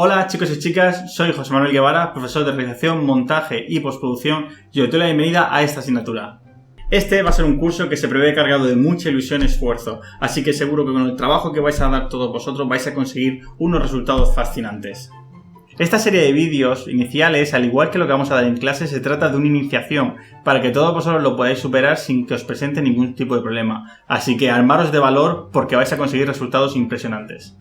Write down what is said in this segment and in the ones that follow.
Hola chicos y chicas, soy José Manuel Guevara, profesor de realización, montaje y postproducción y os doy la bienvenida a esta asignatura. Este va a ser un curso que se prevé cargado de mucha ilusión y esfuerzo, así que seguro que con el trabajo que vais a dar todos vosotros vais a conseguir unos resultados fascinantes. Esta serie de vídeos iniciales, al igual que lo que vamos a dar en clase, se trata de una iniciación para que todos vosotros lo podáis superar sin que os presente ningún tipo de problema. Así que armaros de valor porque vais a conseguir resultados impresionantes.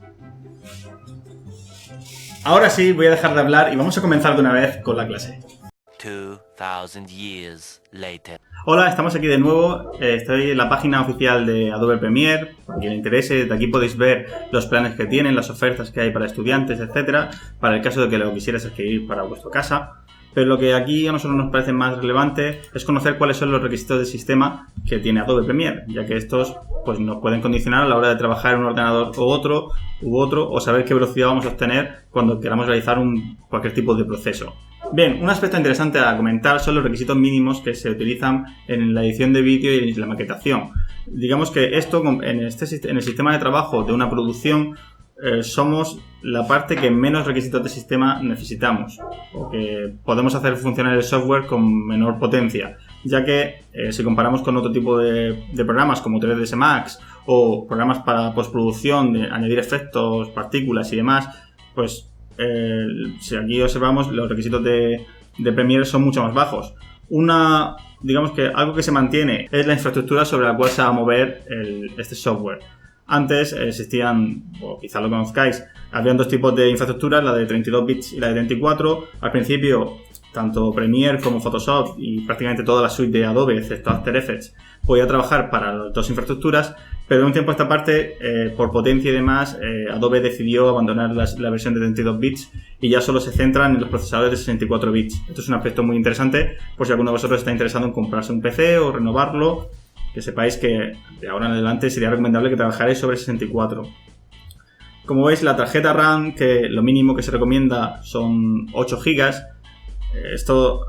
Ahora sí, voy a dejar de hablar y vamos a comenzar de una vez con la clase. 2000 years later. Hola, estamos aquí de nuevo. Estoy en la página oficial de Adobe Premiere. Para quien le interese, de aquí podéis ver los planes que tienen, las ofertas que hay para estudiantes, etcétera, para el caso de que lo quisierais adquirir para vuestra casa. Pero lo que aquí a nosotros nos parece más relevante es conocer cuáles son los requisitos del sistema que tiene Adobe Premiere, ya que estos pues, nos pueden condicionar a la hora de trabajar en un ordenador u otro, o saber qué velocidad vamos a obtener cuando queramos realizar cualquier tipo de proceso. Bien, un aspecto interesante a comentar son los requisitos mínimos que se utilizan en la edición de vídeo y en la maquetación. Digamos que esto en el sistema de trabajo de una producción somos la parte que menos requisitos de sistema necesitamos, porque podemos hacer funcionar el software con menor potencia, ya que si comparamos con otro tipo de programas como 3ds Max o programas para postproducción, de añadir efectos, partículas y demás, pues si aquí observamos los requisitos de Premiere son mucho más bajos. Digamos que algo que se mantiene es la infraestructura sobre la cual se va a mover este software. Antes existían, o quizá lo conozcáis, habían dos tipos de infraestructuras, la de 32 bits y la de 34. Al principio, tanto Premiere como Photoshop y prácticamente toda la suite de Adobe, excepto After Effects, podía trabajar para las dos infraestructuras, pero de un tiempo a esta parte, por potencia y demás, Adobe decidió abandonar la versión de 32 bits y ya solo se centran en los procesadores de 64 bits. Esto es un aspecto muy interesante por si alguno de vosotros está interesado en comprarse un PC o renovarlo. Que sepáis que de ahora en adelante sería recomendable que trabajarais sobre 64. Como veis, la tarjeta RAM, que lo mínimo que se recomienda son 8 GB. Esto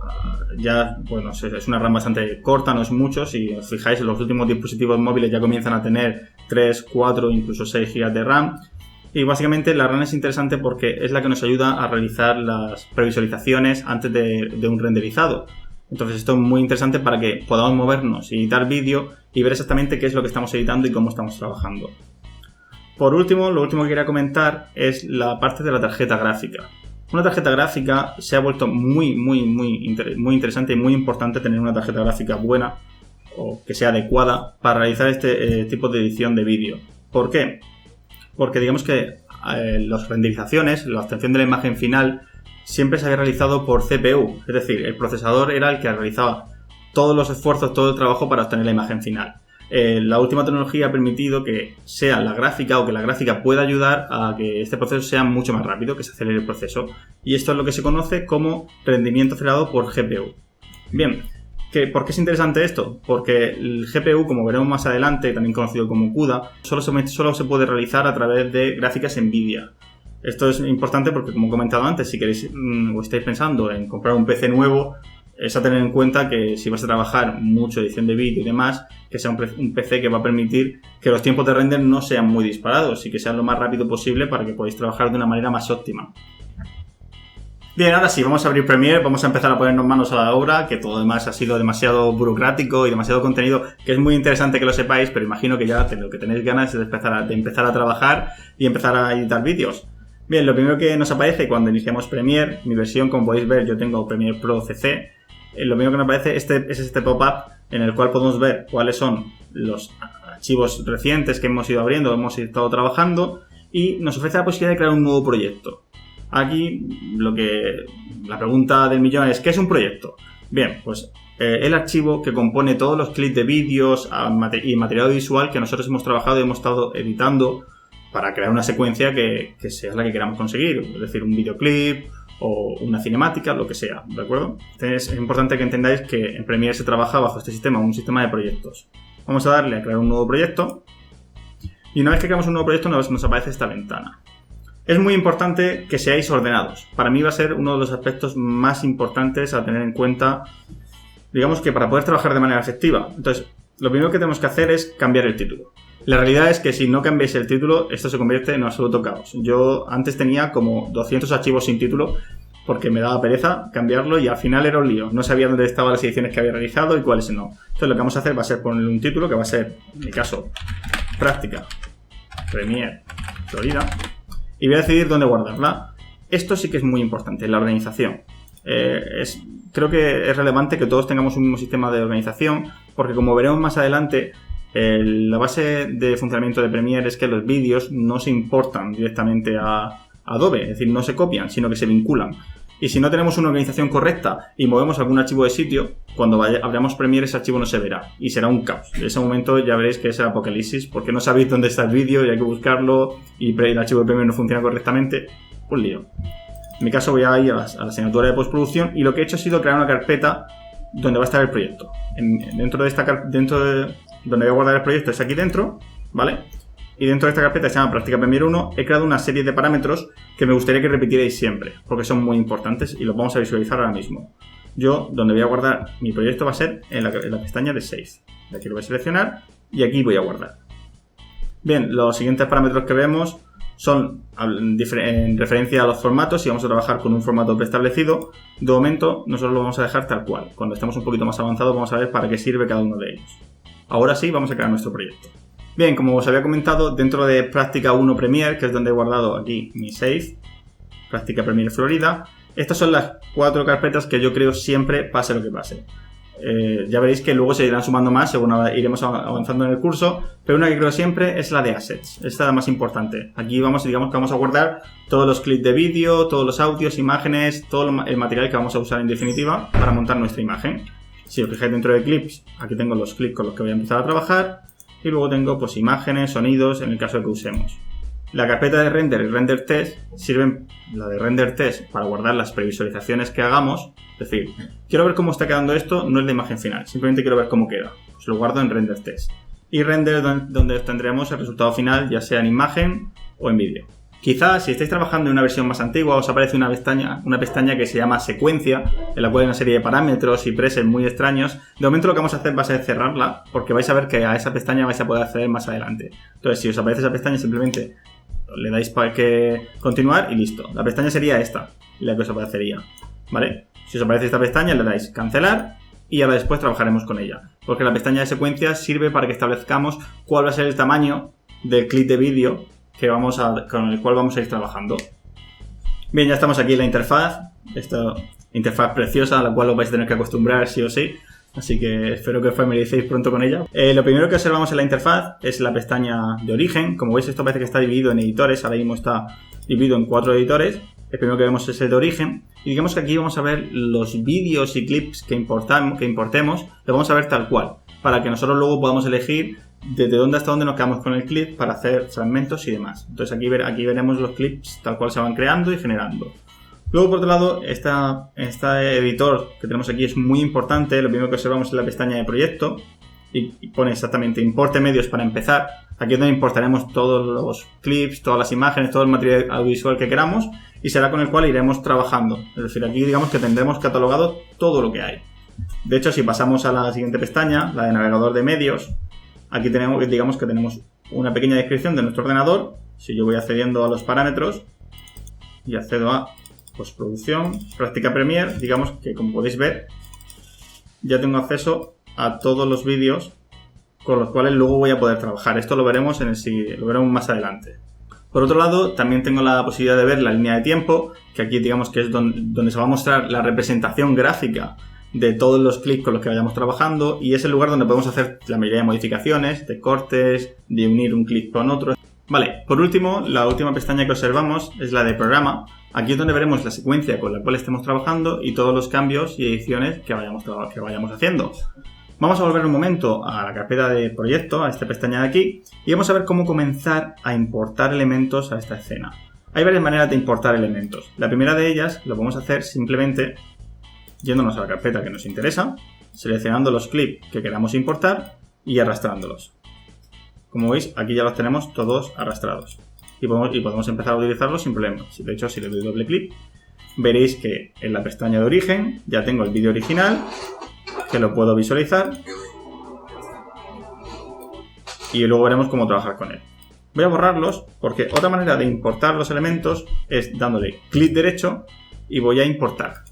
ya, bueno, es una RAM bastante corta, no es mucho. Si os fijáis, los últimos dispositivos móviles ya comienzan a tener 3, 4, incluso 6 GB de RAM. Y básicamente la RAM es interesante porque es la que nos ayuda a realizar las previsualizaciones antes de un renderizado. Entonces esto es muy interesante para que podamos movernos y editar vídeo y ver exactamente qué es lo que estamos editando y cómo estamos trabajando. Por último, lo último que quería comentar es la parte de la tarjeta gráfica. Una tarjeta gráfica se ha vuelto muy interesante y muy importante tener una tarjeta gráfica buena o que sea adecuada para realizar este tipo de edición de vídeo. ¿Por qué? Porque digamos que las renderizaciones, la obtención de la imagen final, siempre se había realizado por CPU, es decir, el procesador era el que realizaba todos los esfuerzos, todo el trabajo para obtener la imagen final. La última tecnología ha permitido que sea la gráfica o que la gráfica pueda ayudar a que este proceso sea mucho más rápido, que se acelere el proceso. Y esto es lo que se conoce como rendimiento acelerado por GPU. Bien, ¿por qué es interesante esto? Porque el GPU, como veremos más adelante, también conocido como CUDA, solo se puede realizar a través de gráficas NVIDIA. Esto es importante porque, como he comentado antes, si queréis o estáis pensando en comprar un PC nuevo, es a tener en cuenta que si vas a trabajar mucho edición de vídeo y demás, que sea un PC que va a permitir que los tiempos de render no sean muy disparados y que sean lo más rápido posible para que podáis trabajar de una manera más óptima. Bien, ahora sí, vamos a abrir Premiere, vamos a empezar a ponernos manos a la obra, que todo demás ha sido demasiado burocrático y demasiado contenido, que es muy interesante que lo sepáis, pero imagino que ya lo que tenéis ganas es de empezar a trabajar y empezar a editar vídeos. Bien, lo primero que nos aparece cuando iniciamos Premiere, mi versión, como podéis ver, yo tengo Premiere Pro CC. Lo primero que nos aparece es este pop-up en el cual podemos ver cuáles son los archivos recientes que hemos ido abriendo, hemos estado trabajando, y nos ofrece la posibilidad de crear un nuevo proyecto. Aquí la pregunta del millón es ¿qué es un proyecto? Bien, pues el archivo que compone todos los clips de vídeos y material visual que nosotros hemos trabajado y hemos estado editando para crear una secuencia que sea la que queramos conseguir, es decir, un videoclip o una cinemática, lo que sea, ¿de acuerdo? Entonces es importante que entendáis que en Premiere se trabaja bajo este sistema, un sistema de proyectos. Vamos a darle a crear un nuevo proyecto y una vez que creamos un nuevo proyecto nos aparece esta ventana. Es muy importante que seáis ordenados. Para mí va a ser uno de los aspectos más importantes a tener en cuenta, digamos que para poder trabajar de manera efectiva. Entonces, lo primero que tenemos que hacer es cambiar el título. La realidad es que si no cambiáis el título, esto se convierte en absoluto caos. Yo antes tenía como 200 archivos sin título porque me daba pereza cambiarlo y al final era un lío. No sabía dónde estaban las ediciones que había realizado y cuáles no. Entonces lo que vamos a hacer va a ser ponerle un título que va a ser, en mi caso, Práctica Premiere Florida. Y voy a decidir dónde guardarla. Esto sí que es muy importante, la organización. Creo que es relevante que todos tengamos un mismo sistema de organización porque, como veremos más adelante, la base de funcionamiento de Premiere es que los vídeos no se importan directamente a Adobe, es decir, no se copian, sino que se vinculan. Y si no tenemos una organización correcta y movemos algún archivo de sitio, cuando abramos Premiere ese archivo no se verá y será un caos. En ese momento ya veréis que es el apocalipsis porque no sabéis dónde está el vídeo y hay que buscarlo y el archivo de Premiere no funciona correctamente. Un lío. En mi caso voy a ir a la asignatura de postproducción y lo que he hecho ha sido crear una carpeta donde va a estar el proyecto. Dentro de donde voy a guardar el proyecto es aquí dentro, ¿vale? Y dentro de esta carpeta que se llama Práctica Premiere 1 he creado una serie de parámetros que me gustaría que repitierais siempre, porque son muy importantes y los vamos a visualizar ahora mismo. Yo, donde voy a guardar mi proyecto va a ser en la pestaña de Save. De aquí lo voy a seleccionar y aquí voy a guardar. Bien, los siguientes parámetros que vemos son en referencia a los formatos. Si vamos a trabajar con un formato preestablecido, de momento nosotros lo vamos a dejar tal cual. Cuando estemos un poquito más avanzados vamos a ver para qué sirve cada uno de ellos. Ahora sí, vamos a crear nuestro proyecto. Bien, como os había comentado, dentro de Práctica 1 Premiere, que es donde he guardado aquí mi save, Práctica Premiere Florida, estas son las 4 carpetas que yo creo siempre pase lo que pase. Ya veréis que luego se irán sumando más según iremos avanzando en el curso, pero una que creo siempre es la de Assets. Esta es la más importante. Aquí digamos que vamos a guardar todos los clips de vídeo, todos los audios, imágenes, todo el material que vamos a usar en definitiva para montar nuestra imagen. Si os fijáis dentro de clips, aquí tengo los clips con los que voy a empezar a trabajar y luego tengo pues imágenes, sonidos en el caso de que usemos. La carpeta de render y render test sirven, la de render test, para guardar las previsualizaciones que hagamos. Es decir, quiero ver cómo está quedando esto, no es la imagen final, simplemente quiero ver cómo queda. Pues lo guardo en render test. Y render donde tendremos el resultado final, ya sea en imagen o en vídeo. Quizás si estáis trabajando en una versión más antigua os aparece una pestaña que se llama secuencia, en la cual hay una serie de parámetros y presets muy extraños. De momento lo que vamos a hacer va a ser cerrarla, porque vais a ver que a esa pestaña vais a poder acceder más adelante. Entonces, si os aparece esa pestaña, simplemente le dais para que continuar y listo. La pestaña sería esta, la que os aparecería, ¿vale? Si os aparece esta pestaña, le dais cancelar y ahora después trabajaremos con ella. Porque la pestaña de secuencia sirve para que establezcamos cuál va a ser el tamaño del clip de vídeo con el cual vamos a ir trabajando. Bien, ya estamos aquí en la interfaz. Esta interfaz preciosa a la cual os vais a tener que acostumbrar sí o sí. Así que espero que os familiaricéis pronto con ella. Lo primero que observamos en la interfaz es la pestaña de origen. Como veis, esto parece que está dividido en editores. Ahora mismo está dividido en 4 editores. El primero que vemos es el de origen. Y digamos que aquí vamos a ver los vídeos y clips que importemos. Lo vamos a ver tal cual, para que nosotros luego podamos elegir desde dónde hasta dónde nos quedamos con el clip para hacer fragmentos y demás. Entonces aquí veremos los clips tal cual se van creando y generando. Luego, por otro lado, este editor que tenemos aquí es muy importante. Lo primero que observamos es la pestaña de proyecto y pone exactamente importe medios para empezar. Aquí es donde importaremos todos los clips, todas las imágenes, todo el material audiovisual que queramos y será con el cual iremos trabajando. Es decir, aquí digamos que tendremos catalogado todo lo que hay. De hecho, si pasamos a la siguiente pestaña, la de navegador de medios, aquí digamos que tenemos una pequeña descripción de nuestro ordenador. Si yo voy accediendo a los parámetros y accedo a postproducción, Práctica Premiere, digamos que como podéis ver, ya tengo acceso a todos los vídeos con los cuales luego voy a poder trabajar. Esto lo veremos más adelante. Por otro lado, también tengo la posibilidad de ver la línea de tiempo, que aquí digamos que es donde se va a mostrar la representación gráfica de todos los clips con los que vayamos trabajando y es el lugar donde podemos hacer la mayoría de modificaciones, de cortes, de unir un clip con otro. Vale, por último, la última pestaña que observamos es la de programa. Aquí es donde veremos la secuencia con la cual estemos trabajando y todos los cambios y ediciones que vayamos haciendo. Vamos a volver un momento a la carpeta de proyecto, a esta pestaña de aquí, y vamos a ver cómo comenzar a importar elementos a esta escena. Hay varias maneras de importar elementos. La primera de ellas lo vamos a hacer simplemente yéndonos a la carpeta que nos interesa, seleccionando los clips que queramos importar y arrastrándolos. Como veis, aquí ya los tenemos todos arrastrados y podemos empezar a utilizarlos sin problema. De hecho, si le doy doble clic, veréis que en la pestaña de origen ya tengo el vídeo original, que lo puedo visualizar. y luego veremos cómo trabajar con él. Voy a borrarlos porque otra manera de importar los elementos es dándole clic derecho y voy a importar.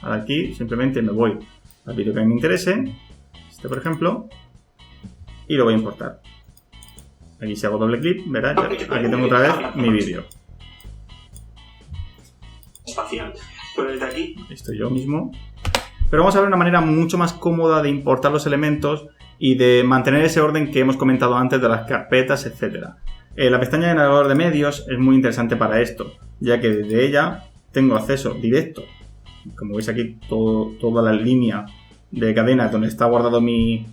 Ahora aquí simplemente me voy al vídeo que a mí me interese, este por ejemplo, y lo voy a importar. Aquí si hago doble clic, verás, aquí tengo otra vez mi vídeo. Espacial. Pero desde aquí Estoy yo mismo. Pero vamos a ver una manera mucho más cómoda de importar los elementos y de mantener ese orden que hemos comentado antes de las carpetas, etc. La pestaña de navegador de medios es muy interesante para esto, ya que desde ella tengo acceso directo. Como veis aquí, toda la línea de cadena donde está guardado mi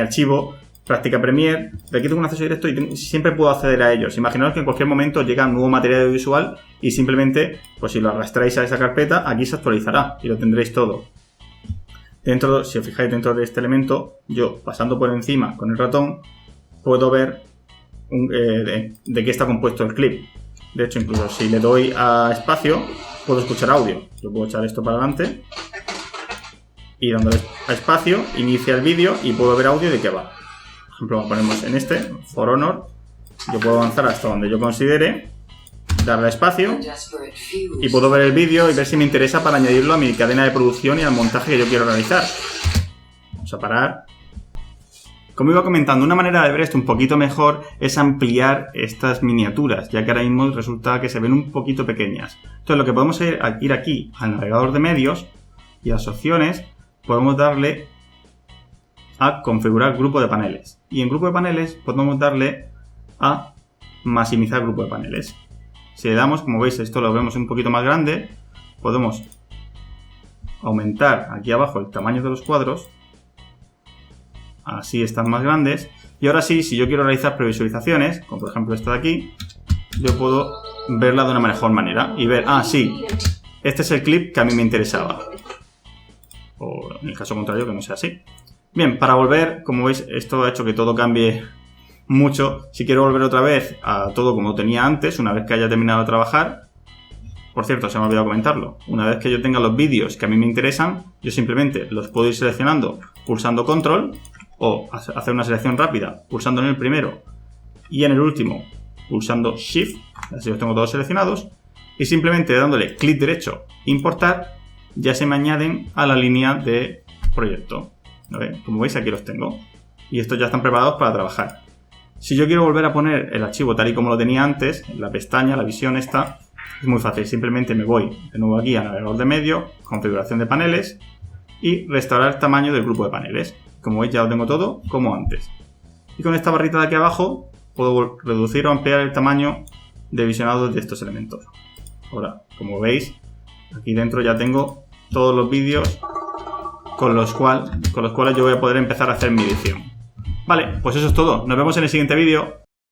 archivo, Práctica Premiere. De aquí tengo un acceso directo y siempre puedo acceder a ellos. Imaginaos que en cualquier momento llega un nuevo material audiovisual y simplemente, pues si lo arrastráis a esa carpeta, aquí se actualizará y lo tendréis todo. Dentro, si os fijáis dentro de este elemento, yo pasando por encima con el ratón, puedo ver de qué está compuesto el clip. De hecho, incluso si le doy a espacio, puedo escuchar audio. Yo puedo echar esto para adelante y dándole a espacio, inicia el vídeo y puedo ver audio de qué va. Por ejemplo, ponemos en este, For Honor, yo puedo avanzar hasta donde yo considere, darle a espacio y puedo ver el vídeo y ver si me interesa para añadirlo a mi cadena de producción y al montaje que yo quiero realizar. Vamos a parar. Como iba comentando, una manera de ver esto un poquito mejor es ampliar estas miniaturas, ya que ahora mismo resulta que se ven un poquito pequeñas. Entonces lo que podemos es ir aquí al navegador de medios y a las opciones podemos darle a configurar grupo de paneles. Y en grupo de paneles podemos darle a maximizar grupo de paneles. Si le damos, como veis, esto lo vemos un poquito más grande, podemos aumentar aquí abajo el tamaño de los cuadros. Así están más grandes. Y ahora sí, si yo quiero realizar previsualizaciones, como por ejemplo esta de aquí, yo puedo verla de una mejor manera y ver, sí, este es el clip que a mí me interesaba. O en el caso contrario, que no sea así. Bien, para volver, como veis, esto ha hecho que todo cambie mucho. Si quiero volver otra vez a todo como tenía antes, una vez que haya terminado de trabajar, por cierto, se me ha olvidado comentarlo, una vez que yo tenga los vídeos que a mí me interesan, yo simplemente los puedo ir seleccionando pulsando Control o hacer una selección rápida pulsando en el primero y en el último pulsando Shift, así los tengo todos seleccionados, y simplemente dándole clic derecho, importar, ya se me añaden a la línea de proyecto. ¿Vale? Como veis, aquí los tengo y estos ya están preparados para trabajar. Si yo quiero volver a poner el archivo tal y como lo tenía antes, en la pestaña, la visión esta, es muy fácil. Simplemente me voy de nuevo aquí a navegador de medio, configuración de paneles y restaurar el tamaño del grupo de paneles. Como veis, ya lo tengo todo como antes. Y con esta barrita de aquí abajo puedo reducir o ampliar el tamaño de visionado de estos elementos. Ahora, como veis, aquí dentro ya tengo todos los vídeos con los cuales yo voy a poder empezar a hacer mi edición. Vale, pues eso es todo. Nos vemos en el siguiente vídeo.